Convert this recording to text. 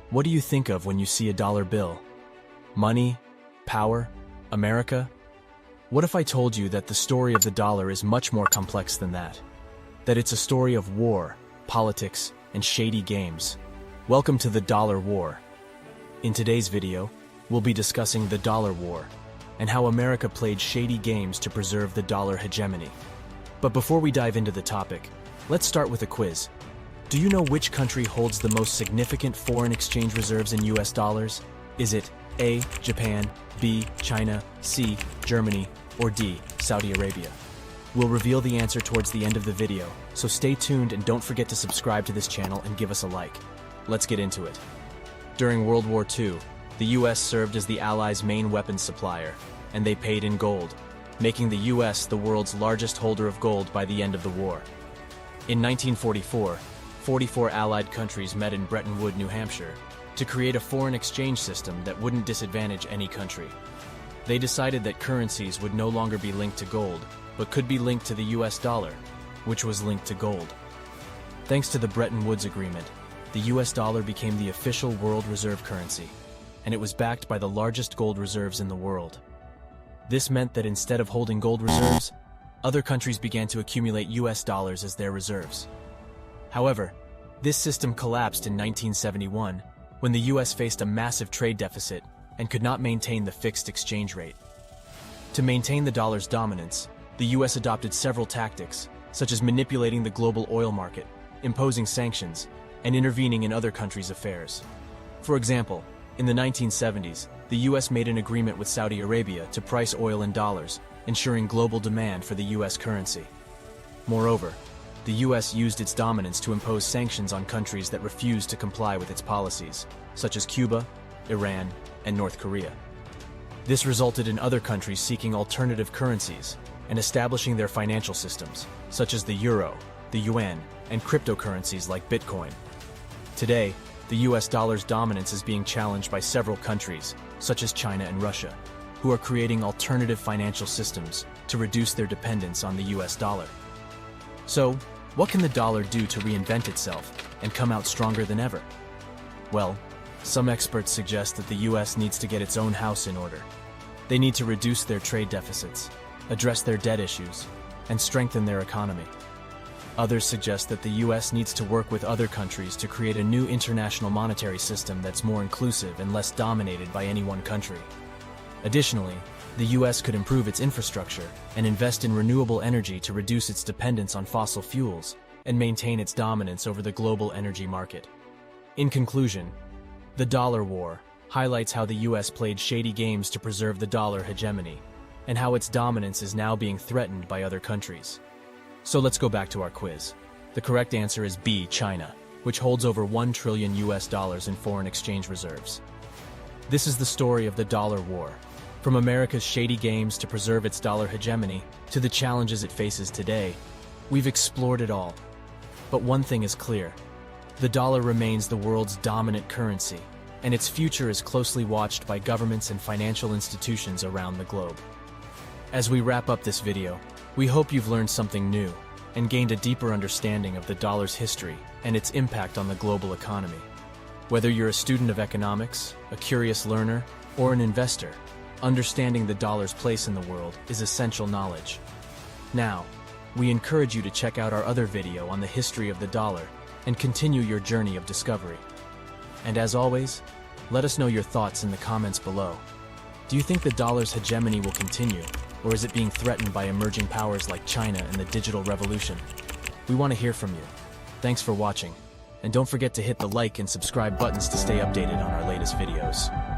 What do you think of when you see a dollar bill? Money? Power? America? What if I told you that the story of the dollar is much more complex than that? That it's a story of war, politics, and shady games. Welcome to the Dollar War. In today's video, we'll be discussing the Dollar War and how America played shady games to preserve the dollar hegemony. But before we dive into the topic, let's start with a quiz. Do you know which country holds the most significant foreign exchange reserves in US dollars? Is it A, Japan, B, China, C, Germany, or D, Saudi Arabia? We'll reveal the answer towards the end of the video, so stay tuned and don't forget to subscribe to this channel and give us a like. Let's get into it. During World War II, the US served as the Allies' main weapons supplier, and they paid in gold, making the US the world's largest holder of gold by the end of the war. In 1944, 44 Allied countries met in Bretton Woods, New Hampshire, to create a foreign exchange system that wouldn't disadvantage any country. They decided that currencies would no longer be linked to gold, but could be linked to the US dollar, which was linked to gold. Thanks to the Bretton Woods Agreement, the US dollar became the official world reserve currency, and it was backed by the largest gold reserves in the world. This meant that instead of holding gold reserves, other countries began to accumulate US dollars as their reserves. However, this system collapsed in 1971 when the US faced a massive trade deficit and could not maintain the fixed exchange rate. To maintain the dollar's dominance, the US adopted several tactics, such as manipulating the global oil market, imposing sanctions, and intervening in other countries' affairs. For example, in the 1970s, the US made an agreement with Saudi Arabia to price oil in dollars, ensuring global demand for the US currency. Moreover, the US used its dominance to impose sanctions on countries that refused to comply with its policies, such as Cuba, Iran, and North Korea. This resulted in other countries seeking alternative currencies and establishing their financial systems, such as the euro, the yuan, and cryptocurrencies like Bitcoin. Today, the US dollar's dominance is being challenged by several countries, such as China and Russia, who are creating alternative financial systems to reduce their dependence on the US dollar. So, what can the dollar do to reinvent itself and come out stronger than ever? Well, some experts suggest that the US needs to get its own house in order. They need to reduce their trade deficits, address their debt issues, and strengthen their economy. Others suggest that the US needs to work with other countries to create a new international monetary system that's more inclusive and less dominated by any one country. Additionally, the US could improve its infrastructure and invest in renewable energy to reduce its dependence on fossil fuels and maintain its dominance over the global energy market. In conclusion, the Dollar War highlights how the US played shady games to preserve the dollar hegemony and how its dominance is now being threatened by other countries. So let's go back to our quiz. The correct answer is B, China, which holds over $1 trillion in foreign exchange reserves. This is the story of the Dollar War. From America's shady games to preserve its dollar hegemony to the challenges it faces today, we've explored it all. But one thing is clear: the dollar remains the world's dominant currency, and its future is closely watched by governments and financial institutions around the globe. As we wrap up this video, we hope you've learned something new and gained a deeper understanding of the dollar's history and its impact on the global economy. Whether you're a student of economics, a curious learner, or an investor, understanding the dollar's place in the world is essential knowledge. Now, we encourage you to check out our other video on the history of the dollar and continue your journey of discovery. And as always, let us know your thoughts in the comments below. Do you think the dollar's hegemony will continue, or is it being threatened by emerging powers like China and the digital revolution? We want to hear from you. Thanks for watching, and don't forget to hit the like and subscribe buttons to stay updated on our latest videos.